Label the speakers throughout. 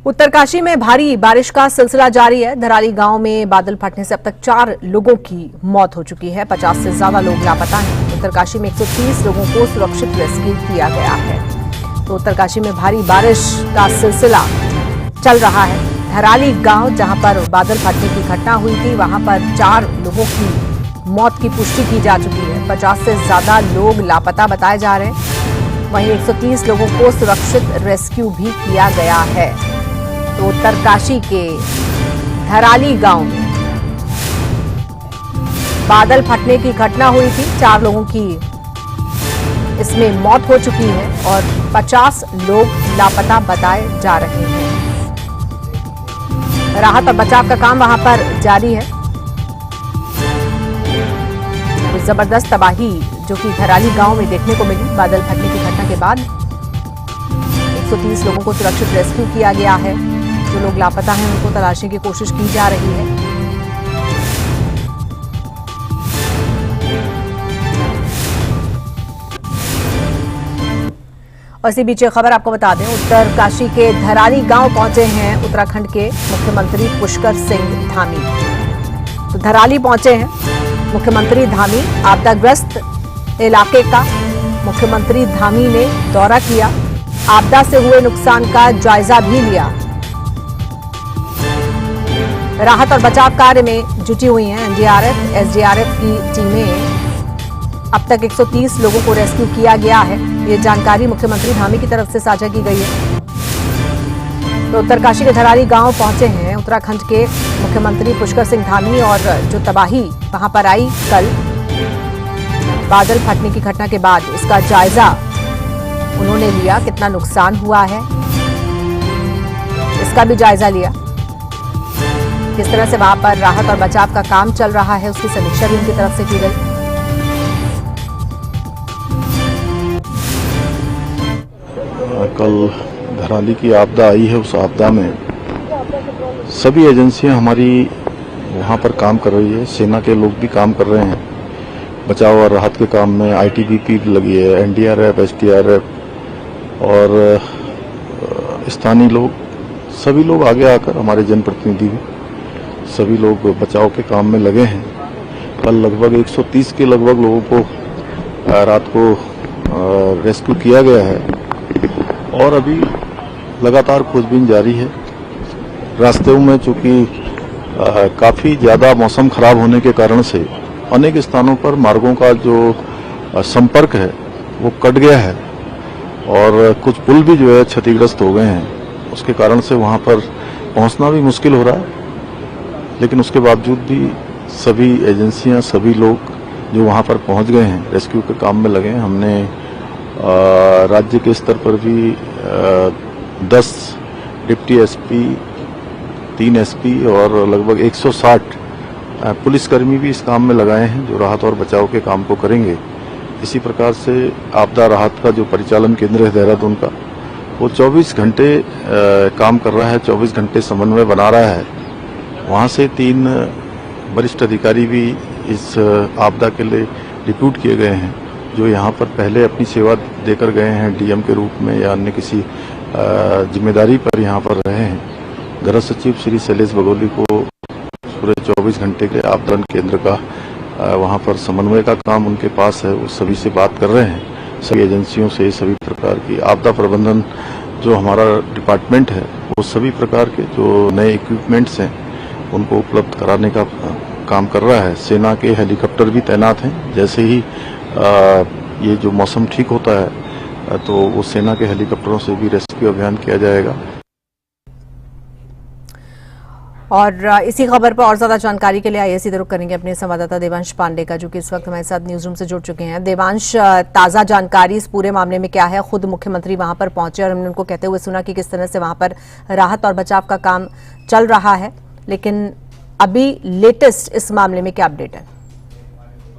Speaker 1: उत्तरकाशी में भारी बारिश का सिलसिला जारी है। धराली गांव में बादल फटने से अब तक 4 लोगों की मौत हो चुकी है। 50 से ज्यादा लोग लापता हैं। उत्तरकाशी में 130 लोगों को सुरक्षित रेस्क्यू किया गया है। तो उत्तरकाशी में भारी बारिश का सिलसिला चल रहा है। धराली गांव जहां पर बादल फटने की घटना हुई थी, वहां पर 4 लोगों की मौत की पुष्टि की जा चुकी है। 50 से ज्यादा लोग लापता बताए जा रहे हैं। वहीं 130 लोगों को सुरक्षित रेस्क्यू भी किया गया है। तो उत्तरकाशी के धराली गांव में बादल फटने की घटना हुई थी। 4 लोगों की इसमें मौत हो चुकी है और 50 लोग लापता बताए जा रहे हैं। राहत और बचाव का काम वहां पर जारी है। तो जबरदस्त तबाही जो कि धराली गांव में देखने को मिली बादल फटने की घटना के बाद 130 लोगों को सुरक्षित रेस्क्यू किया गया है। जो लोग लापता हैं उनको तलाशने की कोशिश की जा रही है। और इसी बीच खबर आपको बता दें, उत्तरकाशी के धराली गांव पहुंचे हैं उत्तराखंड के मुख्यमंत्री पुष्कर सिंह धामी। तो धराली पहुंचे हैं मुख्यमंत्री धामी। आपदाग्रस्त इलाके का मुख्यमंत्री धामी ने दौरा किया। आपदा से हुए नुकसान का जायजा भी लिया। राहत और बचाव कार्य में जुटी हुई हैं एनडीआरएफ, एसडीआरएफ की टीमें। अब तक 130 लोगों को रेस्क्यू किया गया है। ये जानकारी मुख्यमंत्री धामी की तरफ से साझा की गई है। तो उत्तरकाशी के धराली गांव पहुंचे हैं उत्तराखंड के मुख्यमंत्री पुष्कर सिंह धामी। और जो तबाही वहां पर आई कल बादल फटने की घटना के बाद, उसका जायजा उन्होंने लिया। कितना नुकसान हुआ है इसका भी जायजा लिया। किस तरह से वहां पर राहत और बचाव का काम चल रहा है उसकी समीक्षा भी उनकी तरफ से की गई।
Speaker 2: कल धराली की आपदा आई है। उस आपदा में सभी एजेंसियां हमारी वहां पर काम कर रही है। सेना के लोग भी काम कर रहे हैं बचाव और राहत के काम में। आईटीबीपी भी लगी है, एनडीआरएफ, एसडीआरएफ और स्थानीय लोग, सभी लोग आगे आकर, हमारे जनप्रतिनिधि भी, सभी लोग बचाव के काम में लगे हैं। कल लगभग 130 के लगभग लोगों को रात को रेस्क्यू किया गया है और अभी लगातार खोजबीन जारी है। रास्ते में चूंकि काफी ज्यादा मौसम खराब होने के कारण से अनेक स्थानों पर मार्गों का जो संपर्क है वो कट गया है और कुछ पुल भी जो है क्षतिग्रस्त हो गए हैं। उसके कारण से वहां पर पहुंचना भी मुश्किल हो रहा है। लेकिन उसके बावजूद भी सभी एजेंसियां, सभी लोग जो वहां पर पहुंच गए हैं, रेस्क्यू के काम में लगे हैं। हमने राज्य के स्तर पर भी 10 डिप्टी एसपी, 3 एसपी और लगभग 160 पुलिसकर्मी भी इस काम में लगाए हैं जो राहत और बचाव के काम को करेंगे। इसी प्रकार से आपदा राहत का जो परिचालन केंद्र है देहरादून का, वो 24 घंटे काम कर रहा है, 24 घंटे समन्वय बना रहा है। वहाँ से 3 वरिष्ठ अधिकारी भी इस आपदा के लिए डिप्यूट किए गए हैं जो यहाँ पर पहले अपनी सेवा देकर गए हैं डीएम के रूप में या अन्य किसी जिम्मेदारी पर यहाँ पर रहे हैं। गृह सचिव श्री शैलेश बगोली को पूरे 24 घंटे के आपदा केंद्र का वहाँ पर समन्वय का काम उनके पास है। वो सभी से बात कर रहे हैं, सभी एजेंसियों से सभी प्रकार की आपदा प्रबंधन जो हमारा डिपार्टमेंट है वो सभी प्रकार के जो नए इक्विपमेंट्स हैं उनको उपलब्ध कराने का काम कर रहा है। सेना के हेलीकॉप्टर भी तैनात हैं। जैसे ही ये जो मौसम ठीक होता है तो वो सेना के हेलीकॉप्टरों से भी रेस्क्यू अभियान किया जाएगा।
Speaker 1: और इसी खबर पर और ज्यादा जानकारी के लिए आइए सीधे रुख करेंगे अपने संवाददाता देवांश पांडे का, जो कि इस वक्त हमारे साथ न्यूज रूम से जुड़ चुके हैं। देवांश, ताजा जानकारी इस पूरे मामले में क्या है? खुद मुख्यमंत्री वहां पर पहुंचे और हमने उनको कहते हुए सुना कि किस तरह से वहां पर राहत और बचाव का काम चल रहा है, लेकिन अभी लेटेस्ट इस मामले में क्या अपडेट है?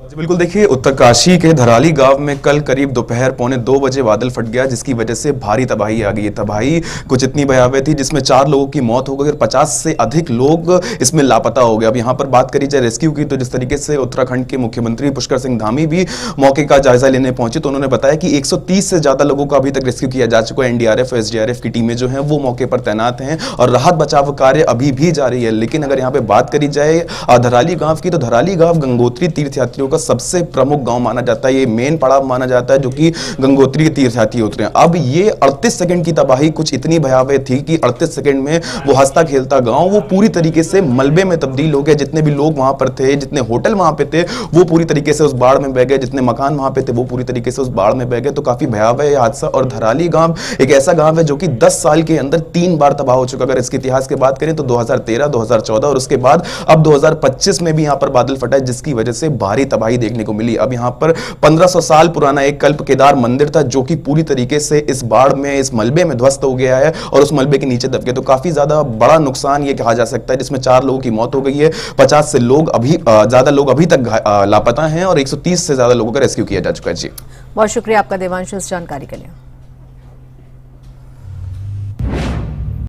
Speaker 3: जी बिल्कुल, देखिए उत्तरकाशी के धराली गांव में कल करीब दोपहर 1:45 बादल फट गया, जिसकी वजह से भारी तबाही आ गई। ये तबाही कुछ इतनी भयावह थी जिसमें 4 लोगों की मौत हो गई और 50 से अधिक लोग इसमें लापता हो गए। अब यहाँ पर बात करी जाए रेस्क्यू की, तो जिस तरीके से उत्तराखंड के मुख्यमंत्री पुष्कर सिंह धामी भी मौके का जायजा लेने पहुंचे, तो उन्होंने बताया कि 130 से ज्यादा लोगों का अभी तक रेस्क्यू किया जा चुका है। एनडीआरएफ और एसडीआरएफ की टीमें जो हैं वो मौके पर तैनात हैं और राहत बचाव कार्य अभी भी जारी है। लेकिन अगर यहाँ पे बात करी जाए धराली गांव की, तो धराली गांव गंगोत्री तीर्थयात्रियों का सबसे प्रमुख गांव माना जाता है। ये मेन पड़ाव माना जाता है जो कि गंगोत्री के तीर्थयात्री होते हैं। अब ये 38 सेकंड की तबाही कुछ इतनी भयावह थी कि 38 सेकंड में वो हंसता खेलता गांव वो पूरी तरीके से मलबे में तब्दील हो गया। जितने भी लोग वहां पर थे, जितने होटल वहां पे थे, वो पूरी तरीके से उस बाढ़ में बह गए। जितने मकान वहां पे थे वो पूरी तरीके से उस बाढ़ में बह गए। तो काफी भयावह है हादसा। और धराली गांव एक ऐसा गांव है जो कि 10 साल के अंदर 3 बार तबाह हो चुका। अगर इसके इतिहास की बात करें तो 2013, 2014 और उसके बाद अब 2025 में भी यहां पर बादल फटा है, जिसकी वजह से भारी तबाही देखने को मिली। अब यहां पर 1500 साल पुराना एक कल्प केदार मंदिर था जो कि पूरी तरीके से इस बाढ़ में, इस मलबे में ध्वस्त हो गया है और उस मलबे के नीचे दब गया। तो काफी ज्यादा बड़ा नुकसान ये कहा जा सकता है, जिसमें 4 लोगों की मौत हो गई है, 50 से ज्यादा लोग अभी तक लापता हैं और 130 से ज्यादा लोगों का रेस्क्यू किया जा चुका है। जी
Speaker 1: बहुत शुक्रिया आपका देवांश इस जानकारी के लिए।